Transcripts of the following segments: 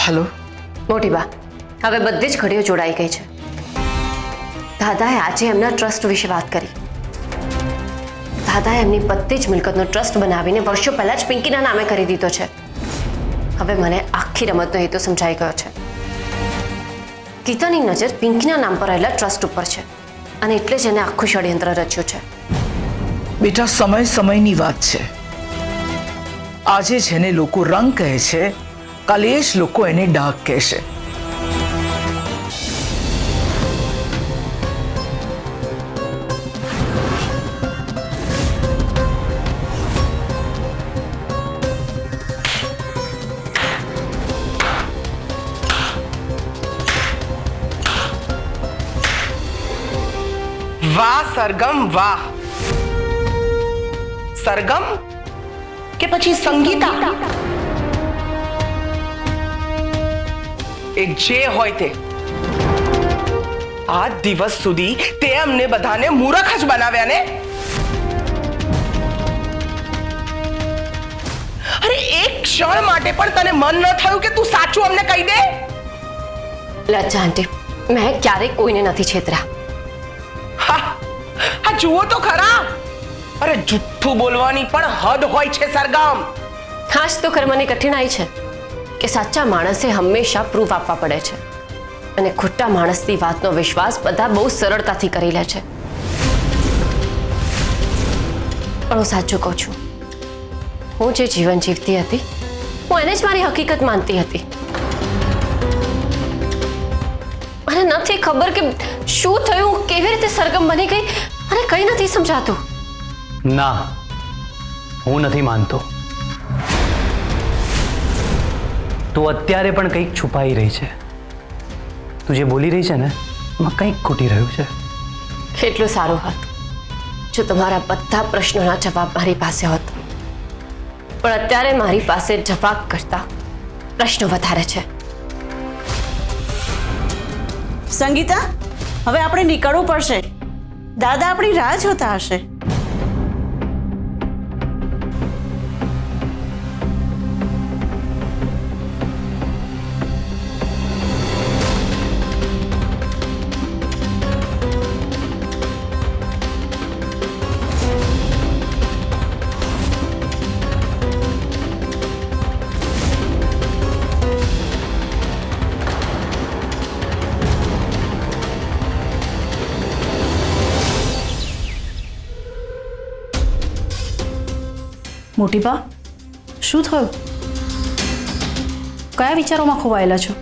Hello મોટી બા, હવે બધી જ ઘડીઓ જોડાઈ ગઈ છે. દાદાએ આજે એમના ટ્રસ્ટ વિશે વાત કરી. દાદાએ એમની બધી જ મિલકતનો ટ્રસ્ટ બનાવીને વર્ષો પહેલા જ પિંકીના નામે કરી દીધો છે. હવે મને આખી રમતનો હેતુ સમજાઈ ગયો છે. ગીતાની નજર પિંકીના નામ પર રહેલા ટ્રસ્ટ ઉપર છે અને એટલે જ એને આખું ષડયંત્ર રચ્યું છે. बेटा समय समयनी વાત છે. આજે જેને લોકો રંગ કહે છે, કાલે જ લોકો એને ડાઘ કહેશે. વાહ સરગમ વાહ. સરગમ કે પછી સંગીતા, એક જે હોય તે, આ દિવસ સુધી તે અમને બધાને મૂર્ખ જ બનાવ્યા ને. અરે એક ક્ષણ માટે પણ તને મન ન થયું કે તું સાચું અમને કહી દે? લજ્જા આંટી, મેં ક્યારેય કોઈને નથી છેતર્યા. હા જુઓ તો ખરા. અરે જુઠ્ઠું બોલવાની પણ હદ હોય છે સરગમ. ખાસ તો કર્મની કઠિનાઈ છે કે સાચા માણસે હંમેશા પ્રૂફ આપવા પડે છે અને ખોટા માણસની વાતનો વિશ્વાસ બધા બહુ સરળતાથી કરી લે છે. પણ હું સાચું કહું છું, હું જે જીવન જીવતી હતી હું એને જ મારી હકીકત માનતી હતી. મને નથી ખબર કે શું થયું, કેવી રીતે સરગમ બની ગઈ અને કંઈ નથી સમજાતું. ના, હું નથી માનતો. તું અત્યારે પણ કંઈક છુપાઈ રહી છે. તું જે બોલી રહી છે ને એમાં કંઈક ખૂટી રહ્યું છે. કેટલું સારું હોત જો તમારા બધા પ્રશ્નોના જવાબ મારી પાસે હોત, પણ અત્યારે મારી પાસે જવાબ કરતા પ્રશ્નો વધારે છે. સંગીતા, હવે આપણે નીકળવું પડશે. દાદા આપણી રાહ જોતા હશે. મોટી બા, શું થયું? કયા વિચારોમાં ખોવાયેલા છો?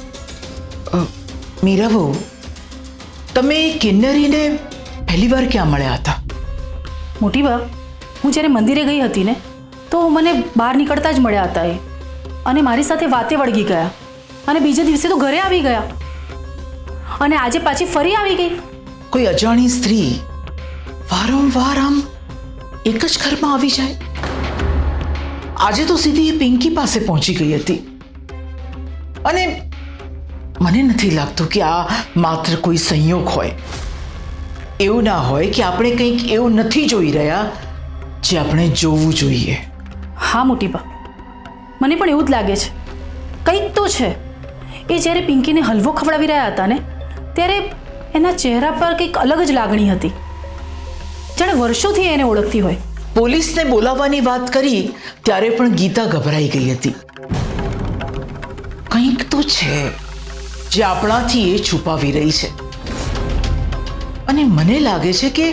મીરા બહુ, તમે કિન્નરીને પહેલી વાર ક્યાં મળ્યા હતા? મોટી બા, હું જ્યારે મંદિરે ગઈ હતી ને તો મને બહાર નીકળતા જ મળ્યા હતા એ, અને મારી સાથે વાતે વળગી ગયા અને બીજે દિવસે તો ઘરે આવી ગયા અને આજે પાછી ફરી આવી ગઈ. કોઈ અજાણી સ્ત્રી વારંવાર આમ એક જ ઘરમાં આવી જાય? આજે તો સીધી એ પિંકી પાસે પહોંચી ગઈ હતી અને મને નથી લાગતું કે આ માત્ર કોઈ સંયોગ હોય. એવું ના હોય કે આપણે કંઈક એવું નથી જોઈ રહ્યા જે આપણે જોવું જોઈએ. હા મોટી બા, મને પણ એવું જ લાગે છે. કંઈક તો છે. એ જ્યારે પિંકીને હલવો ખવડાવી રહ્યા હતા ને ત્યારે એના ચહેરા પર કંઈક અલગ જ લાગણી હતી, જાણે વર્ષોથી એને ઓળખતી હોય. પોલીસને બોલાવવાની વાત કરી ત્યારે પણ ગીતા ગભરાઈ ગઈ હતી. કંઈક તો છે જે આપણાથી એ છુપાવી રહી છે અને મને લાગે છે કે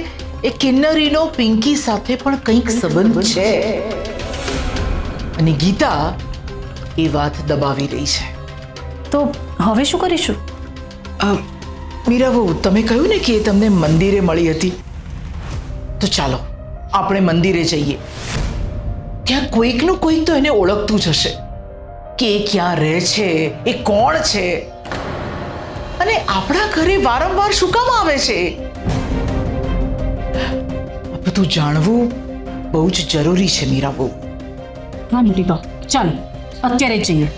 એ કિન્નરીનો પિંકી સાથે પણ કંઈક સંબંધ છે અને ગીતા એ વાત દબાવી રહી છે. તો હવે શું કરીશું? મીરા બહુ, તમે કહ્યું ને કે તમને મંદિરે મળી હતી, તો ચાલો આપણે મંદિરે જઈએ. ત્યાં કોઈકનું કોઈક તો એને ઓળખતું જ હશે કે એ ક્યાં રહે છે, એ કોણ છે અને આપણા ઘરે વારંવાર શું કામ આવે છે. આ બધું જાણવું બહુ જ જરૂરી છે મીરા બહુ. હા મોટી બા, ચાલો અત્યારે જ જઈએ.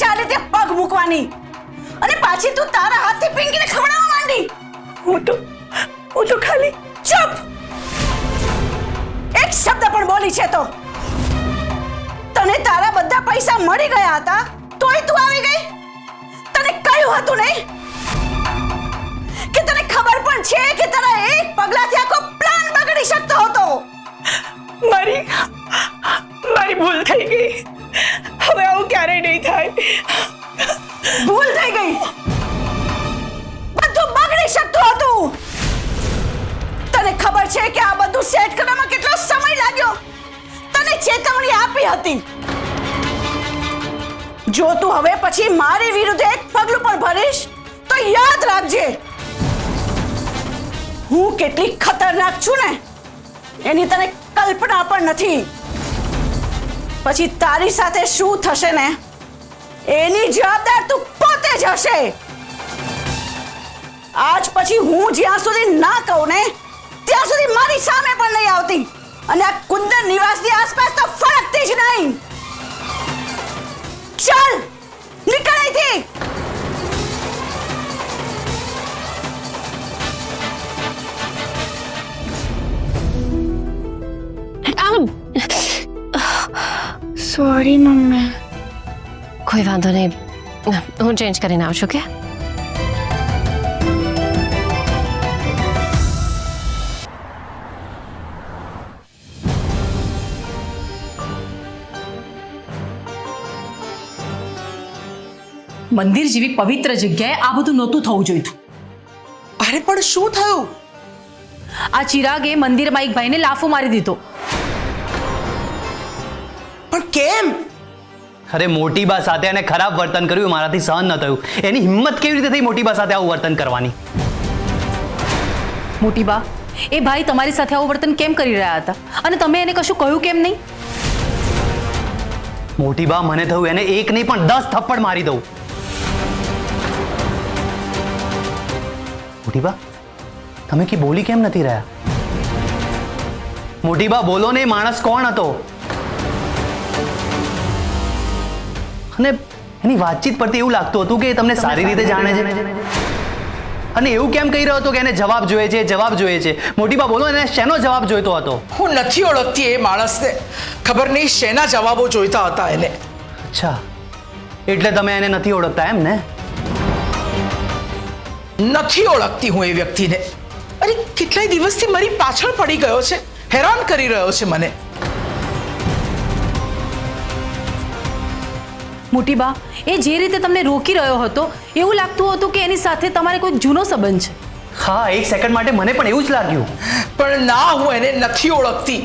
ચાલે તે પગ મૂકવાની અને પાછી તું તારા હાથથી પિંકીને ખવડાવવા માંડી. હું તો ખાલી ચૂપ! એક શબ્દ પણ બોલી છે તો તને તારા બધા પૈસા મળી ગયા હતા તોય તું આવી ગઈ. તને કહ્યું હતું નહીં કે તને ખબર પણ છે કે તારા એક પગલાથી આખો પ્લાન બગડી શકતો હતો. મારી ભૂલ થઈ ગઈ. હવે આવું ક્યારેય નહીં થાય. ભૂલ થઈ ગઈ. બધું બગડી શકતું હતું. તને ખબર છે કે આ બધું સેટ કરવામાં કેટલો સમય લાગ્યો. તને ચેતવણી આપી હતી. જો તું હવે પછી મારી વિરુદ્ધ એક પગલું પણ ભરીશ તો યાદ રાખજે હું કેટલી ખતરનાક છું ને એની તને કલ્પના પણ નથી. પછી તારી સાથે શું થશે ને એની જવાબદાર તું પોતે જ હશે. આજ પછી હું જ્યાં સુધી ના કહું ને ત્યાં સુધી મારી સામે પણ નહીં આવતી અને આ કુંદન નિવાસની આસપાસ તો ફરકતી જ નહીં. ચાલ નીકળ અહીંથી. Sorry mummy. કોઈ વાંધો નહીં, હું ચેન્જ કરીને આવું છું કે. મંદિર જેવી પવિત્ર જગ્યાએ આ બધું નહોતું થવું જોઈતું. અરે પણ શું થયું? આ ચિરાગે મંદિરમાં એક ભાઈને લાફો મારી દીધો. પણ કેમ? અરે મોટી બા સાથે એને ખરાબ વર્તન કર્યું, મારાથી સહન ન થયું. એની હિંમત કેવી રીતે થઈ મોટી બા સાથે આવું વર્તન કરવાની? મોટી બા, એ ભાઈ તમારી સાથે આવું વર્તન કેમ કરી રહ્યા હતા અને તમે એને કશું કહ્યું કેમ નહીં? મોટી બા, મને થયું એને એક નહીં પણ 10 થપ્પડ મારી દઉં. મોટી બા, તમે કે બોલી કેમ નથી રહ્યા? મોટી બા બોલો ને, માણસ કોણ હતો? અને એની વાતચીત પરથી એવું લાગતું હતું કે એ તમને સારી રીતે જાણે છે. અને એવું કેમ કહી રહ્યો હતો કે એને જવાબ જોઈએ છે, જવાબ જોઈએ છે? મોટી બા બોલો, એને શેનો જવાબ જોઈતો હતો? હું નથી ઓળખતી એ માણસને. ખબર નહીં શેના જવાબો જોઈતા હતા એને. અચ્છા, એટલે તમે એને નથી ઓળખતા એમ ને? નથી ઓળખતી હું એ વ્યક્તિને. અરે કેટલાય દિવસથી મારી પાછળ પડી ગયો છે, હેરાન કરી રહ્યો છે મને. મોટી બા, એ જે રીતે તમને રોકી રહ્યો હતો એવું લાગતું હતું કે એની સાથે તમારે કોઈ જૂનો સંબંધ છે. હા, એક સેકન્ડ માટે મને પણ એવું જ લાગ્યું. પણ ના, હું એને નથી ઓળખતી.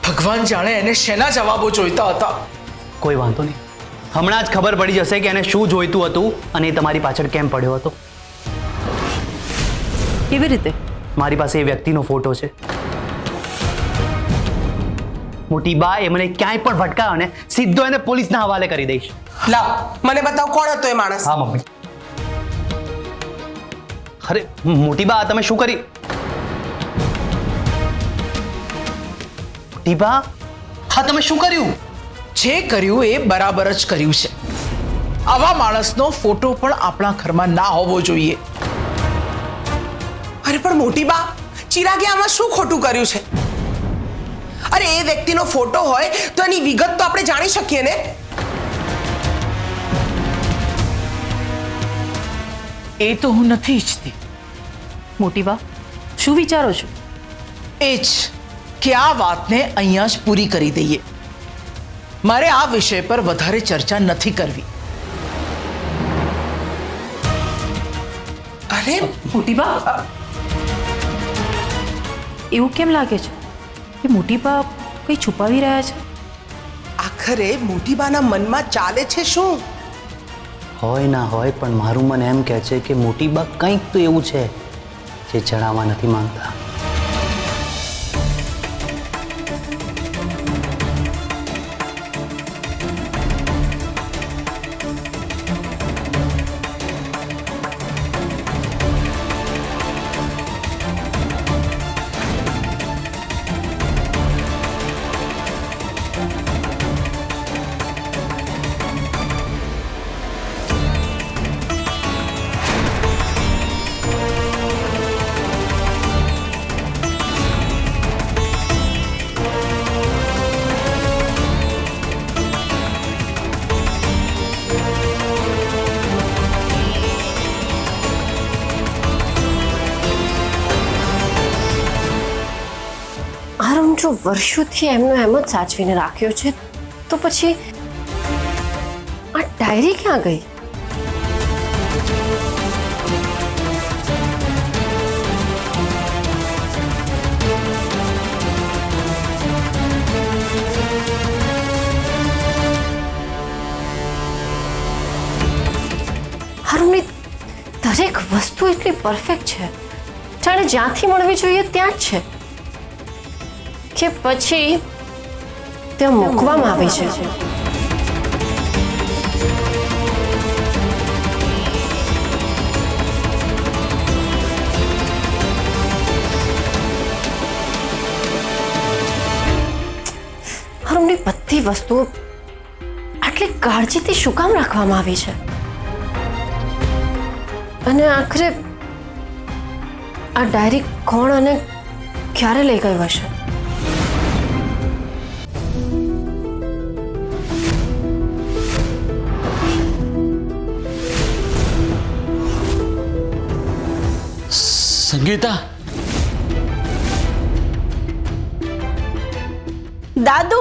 ભગવાન જાણે એને શેના જવાબો જોઈતા હતા. કોઈ વાંધો નહીં, હમણાં જ ખબર પડી જશે કે એને શું જોઈતું હતું અને એ તમારી પાછળ કેમ પડ્યો હતો. કેવી રીતે? મારી પાસે એ વ્યક્તિનો ફોટો છે. મોટી બા, એ મને ક્યાંય પણ ભટકાયો ને સીધો એને પોલીસના હવાલે કરી દઈશ. લાવ, મને બતાવ કોણ હતો એ માણસ. હા મમ્મી. અરે મોટી બા, તમે શું કરી? મોટી બા, હા તમે શું કર્યું? જે કર્યું એ બરાબર જ કર્યું છે. આવા માણસનો ફોટો પણ આપણા ઘરમાં ના હોવો જોઈએ. અરે પણ મોટી બા, ચિરાગે આમાં શું ખોટું કર્યું છે? અરે એ વ્યક્તિનો ફોટો હોય તો એની વિગત તો આપણે જાણી શકીએ ને. એ તો હું નથી ઈચ્છતી. મોટી બા, શું વિચારો છો? એ જ કે આ વાતને અહીંયા જ પૂરી કરી દઈએ. મારે આ વિષય પર વધારે ચર્ચા નથી કરવી. અરે મોટી બા, એવું કેમ લાગે છે કે મોટી બા કંઈ છુપાવી રહ્યા છે? આખરે મોટી બાના મનમાં ચાલે છે શું? હોય ના હોય, પણ મારું મન એમ કહે છે કે મોટી બા કંઈક તો એવું છે જે જણાવવા નથી માંગતા. જો વર્ષોથી એમનો એમ જ સાચવીને રાખ્યો છે તો પછી આ ડાયરી ક્યાં ગઈ? હારુની દરેક વસ્તુ એટલી પરફેક્ટ છે, જાણે જ્યાંથી મળવી જોઈએ ત્યાં જ છે, કે પછી ત્યાં મૂકવામાં આવી છે. હારુની બધી વસ્તુઓ આટલી કાળજીથી શું કામ રાખવામાં આવી છે? અને આખરે આ ડાયરી કોણ અને ક્યારે લઈ ગયો હશે? સંગીતા, દાદુ,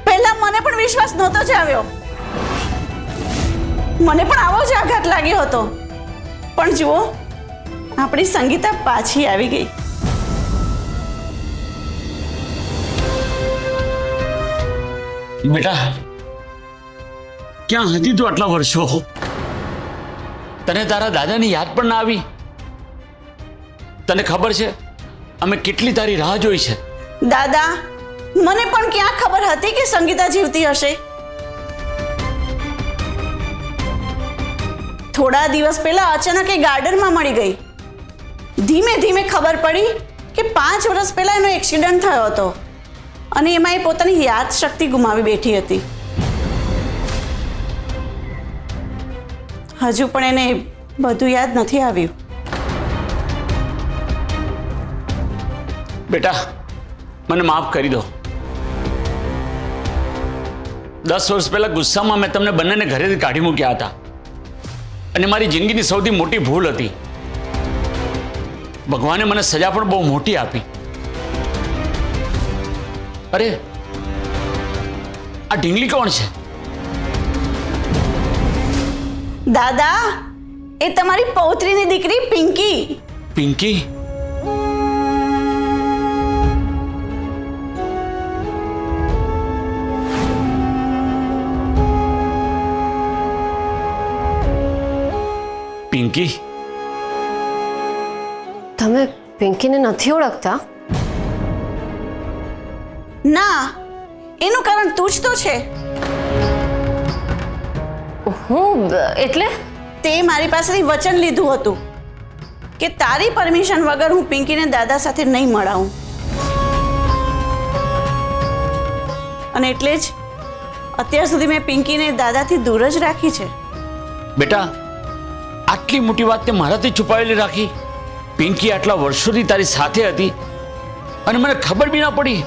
પહેલા મને પણ વિશ્વાસ નહોતો જ આવ્યો. મને પણ આવો જ આઘાત લાગ્યો હતો. પણ જુઓ, આપણી સંગીતા પાછી આવી ગઈ. બેટા, ક્યાં હતી તું આટલા વર્ષો? તને તારા દાદાની યાદ પણ ના આવી? તને ખબર છે અમે કેટલી તારી રાહ જોઈ છે. દાદા, મને પણ ક્યાં ખબર હતી કે સંગીતા જીવતી હશે. થોડા દિવસ પહેલા અચાનક એ ગાર્ડનમાં મળી ગઈ. ધીમે ધીમે ખબર પડી કે 5 વર્ષ પહેલા એનો એક્સિડન્ટ થયો હતો અને એમાં એ પોતાની યાદ શક્તિ ગુમાવી બેઠી હતી. હજુ પણ એને બધું યાદ નથી આવ્યું. બેટા, મને માફ કરી દો. 10 વર્ષ પહેલા ગુસ્સામાં મેં તમને બંનેને ઘરેથી કાઢી મૂક્યા હતા અને મારી જિંદગીની સૌથી મોટી ભૂલ હતી. ભગવાને મને સજા પણ બહુ મોટી આપી. અરે, આ ઢીંગલી કોણ છે? દાદા, એ તમારી પૌત્રીની દીકરી પિંકી. પિંકી? પિંકી? તમે પિંકીને નથી ઓળખતા? ના, એનું કારણ તું જ તો છે. હું એટલે? તે મારી પાસેથી વચન લીધું હતું કે તારી પરમિશન વગર હું પિંકીને દાદા સાથે નહીં મળાવું. અને એટલે જ અત્યાર સુધી મેં પિંકીને દાદાથી દૂર જ રાખી છે. બેટા, આટલી મોટી વાત તે મારાથી છુપાવેલી રાખી? પિંકી આટલા વર્ષોથી તારી સાથે હતી અને મને ખબર બી ના પડી.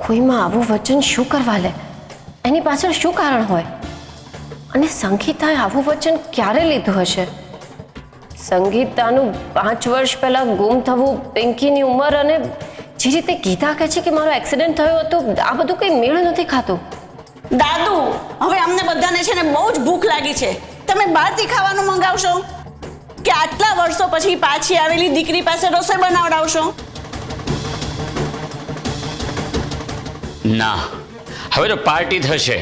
કોઈમાં આવું વચન શું કરવા લે? એની પાછળ શું કારણ હોય? અને સંગીતાએ આવું વચન ક્યારે લીધું હશે? સંગીતાનું 5 વર્ષ પહેલા ગુમ થવું, પિંકીની ઉંમર અને જે રીતે ગીતા કહે છે કે મારો એક્સિડન્ટ થયો હતો, આ બધું કંઈ મેળ નથી ખાતું. દાદુ, હવે અમને બધાને છે ને બહુ જ ભૂખ લાગી છે. તમે બહારથી ખાવાનું મંગાવશો કે આટલા વર્ષો પછી પાછી આવેલી દીકરી પાસે રસોઈ બનાવડાવશો? ના, હવે તો પાર્ટી થશે.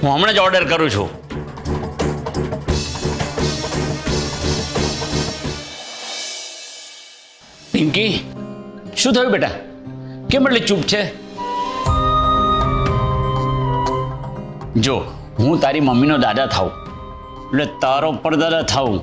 હું હમણાં જ ઓર્ડર કરું છું. પિંકી, શું થયું બેટા? કેમ એટલે ચૂપ છે? જો, હું તારી મમ્મીનો દાદા થાઉં એટલે તારો પરદાદા થાઉં.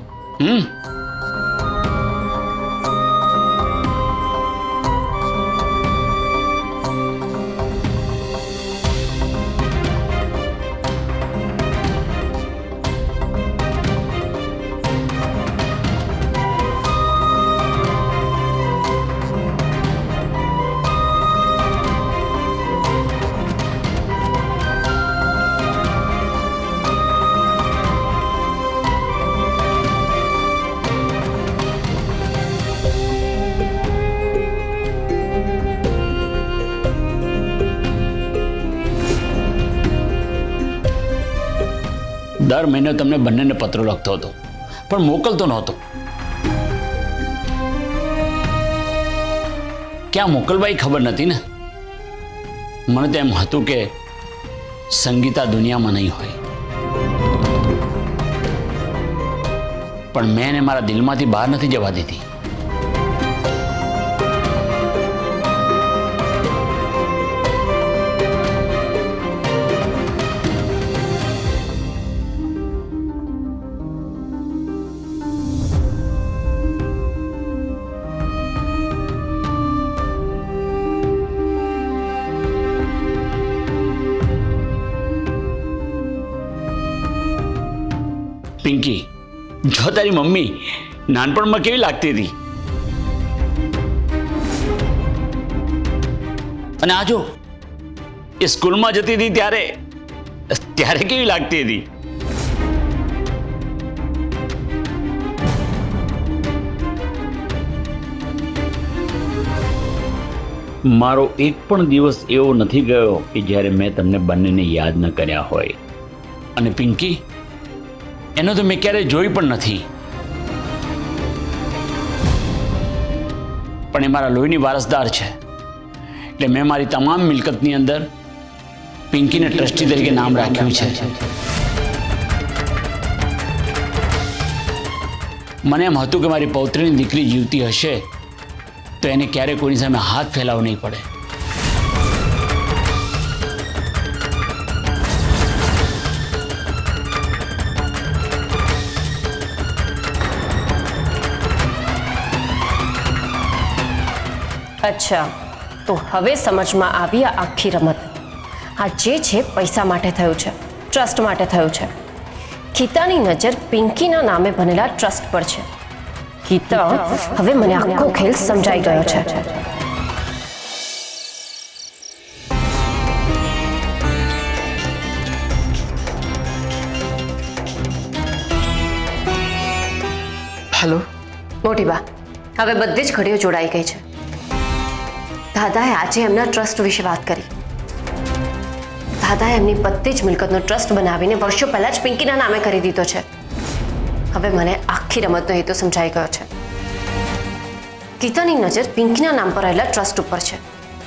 દર મહિને તમને બંનેને પત્રો લખતો હતો, પણ મોકલતો નહોતો. ક્યાં મોકલવા એ ખબર નથી ને. મને તો એમ હતું કે સંગીતા દુનિયામાં નહીં હોય, પણ મેં એને મારા દિલમાંથી બહાર નથી જવા દીધી. પિંકી, જો તારી મમ્મી નાનપણમાં કેવી લાગતી હતી, અને આ જો એ સ્કૂલમાં જતી હતી ત્યારે કેવી લાગતી હતી. મારો એક પણ દિવસ એવો નથી ગયો કે જ્યારે મેં તમને બંનેને યાદ ન કર્યા હોય. અને પિંકી, એનો તો મેં ક્યારેય જોઈ પણ નથી, પણ એ મારા લોહીની વારસદાર છે, એટલે મેં મારી તમામ મિલકતની અંદર પિંકીને ટ્રસ્ટી તરીકે નામ રાખ્યું છે. મને એમ હતું કે મારી પૌત્રીની દીકરી જીવતી હશે તો એને ક્યારેય કોઈની સામે હાથ ફેલાવવો નહીં પડે. અચ્છા, તો હવે સમજમાં આવી આ આખી રમત. આ જે છે પૈસા માટે થયું છે, ટ્રસ્ટ માટે થયું છે. ગીતાની નજર પિંકીના નામે બનેલા ટ્રસ્ટ પર છે. ગીતા, હવે મને આખો ખેલ સમજાઈ ગયો છે. હેલો. મોટી બા, હવે બધી જ ઘડીઓ જોડાઈ ગઈ છે. દાદાએ આજે એમના ટ્રસ્ટ વિશે વાત કરી. દાદાએ એમની બધી જ મિલકતનો ટ્રસ્ટ બનાવીને વર્ષો પહેલા જ પિંકીના નામે કરી દીધો છે. હવે મને આખી રમતનો હેતુ સમજાઈ ગયો છે. ગીતાની નજર પિંકીના નામ પર રહેલા ટ્રસ્ટ ઉપર છે,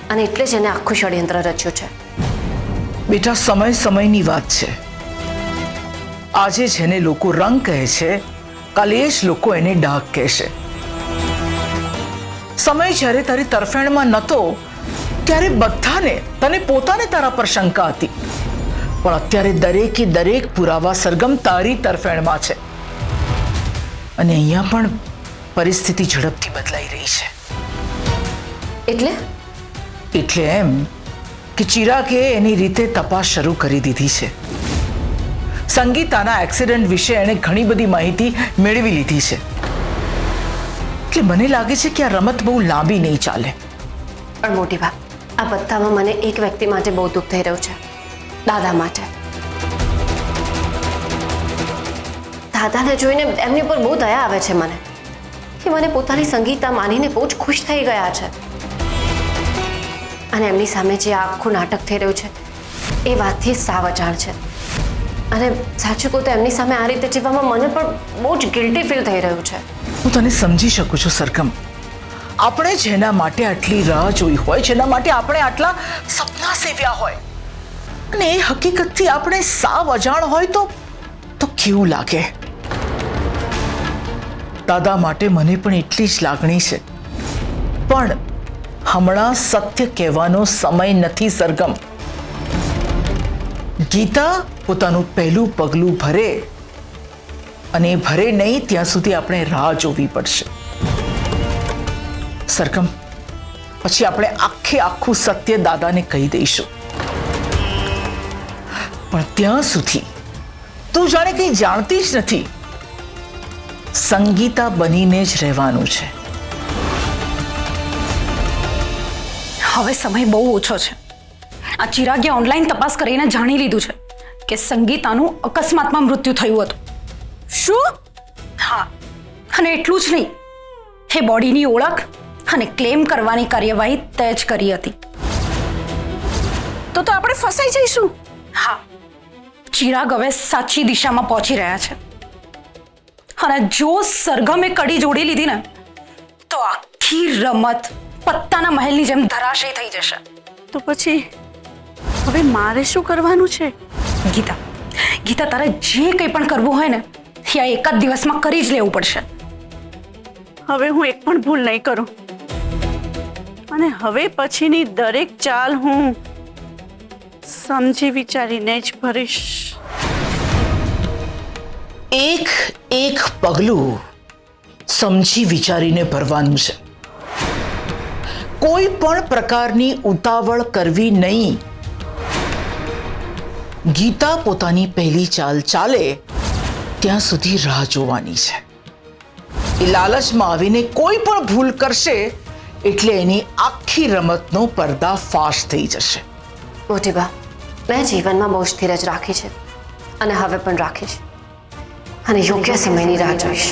અને એટલે જ એને આખું ષડયંત્ર રચ્યું છે. બેટા, સમયની વાત છે. આજે જેને લોકો રંગ કહે છે, કાલે જ લોકો એને ડાઘ કહેશે. સમય જ્યારે તારી તરફેણમાં નહોતો ત્યારે બધાને, તને પોતાને તારા પર શંકા હતી, પણ અત્યારે દરેકે દરેક પુરાવા સરગમ તારી તરફેણમાં છે. અને અહીંયા પણ પરિસ્થિતિ ઝડપથી બદલાઈ રહી છે. એટલે એમ કે ચિરાગે એની રીતે તપાસ શરૂ કરી દીધી છે. સંગીતાના એક્સિડન્ટ વિશે એણે ઘણી બધી માહિતી મેળવી લીધી છે. એટલે મને લાગે છે કે આ રમત બહુ લાંબી નહીં ચાલે. પણ મોટી બા, આ બધામાં મને એક વ્યક્તિ માટે બહુ દુઃખ થઈ રહ્યું છે. દાદા માટે. દાદાને જોઈને એમની ઉપર બહુ દયા આવે છે મને, કે મને પોતાની સંગીતા માનીને બહુ જ ખુશ થઈ ગયા છે. અને એમની સામે જે આખું નાટક થઈ રહ્યું છે એ વાતથી સાવ અજાણ છે. અને સાચું કહું તો એમની સામે આ રીતે જીવવામાં મને પણ બહુ જ ગિલ્ટી ફીલ થઈ રહ્યું છે. હું તને સમજી શકું છું સરગમ. આપણે જેના માટે આટલી રાહ જોઈ હોય, જેના માટે આપણે આટલા સપના સેવ્યા હોય, અને એ હકીકતથી આપણે સાવ અજાણ હોય તો કેવું લાગે. દાદા માટે મને પણ એટલી જ લાગણી છે, પણ હમણાં સત્ય કહેવાનો સમય નથી સરગમ. ગીતા પોતાનું પહેલું પગલું ભરે, અને એ ભરે નહીં ત્યાં સુધી આપણે રાહ જોવી પડશે. સરગમ, પછી આપણે આખું સત્ય દાદાને કહી દઈશું. પણ ત્યાં સુધી તું જાણે કંઈ જાણતી જ નથી. સંગીતા બનીને જ રહેવાનું છે. હવે સમય બહુ ઓછો છે. આ ચિરાગે ઓનલાઈન તપાસ કરીને જાણી લીધું છે કે સંગીતાનું અકસ્માતમાં મૃત્યુ થયું હતું. શું? હા, અને એટલું જ નહીં, એ બોડીની ઓળખ અને ક્લેમ કરવાની કાર્યવાહી તે જ કરી હતી. તો આપણે ફસાઈ જઈશું. હા, ચિરાગ હવે સાચી દિશામાં પહોંચી રહ્યા છે અને જો સરગમે કડી જોડી લીધી ને તો આખી રમત પત્તાના મહેલની જેમ ધરાશયી થઈ જશે. તો પછી હવે મારે શું કરવાનું છે? ગીતા ગીતા તારે જે કંઈ પણ કરવું હોય ને એ આ એક જ દિવસમાં કરી જ લેવું પડશે. હવે હું એક પણ ભૂલ નહીં કરું અને હવે પછીની દરેક ચાલ હું સમજી વિચારીને જ ભરીશ. એક એક પગલું સમજી વિચારીને ભરવાનું છે. કોઈ પણ પ્રકારની ઉતાવળ કરવી નહીં. ગીતા પોતાની પહેલી ચાલ ચાલે ત્યાં સુધી રાહ જોવાની છે. એ લાલચમાં આવીને કોઈ પણ ભૂલ કરશે એટલે એની આખી રમતનો પર્દાફાશ થઈ જશે. મોટી બા, મેં જીવનમાં બહુ જ ધીરજ રાખી છે અને હવે પણ રાખીશ અને યોગ્ય સમયની રાહ જોઈશ.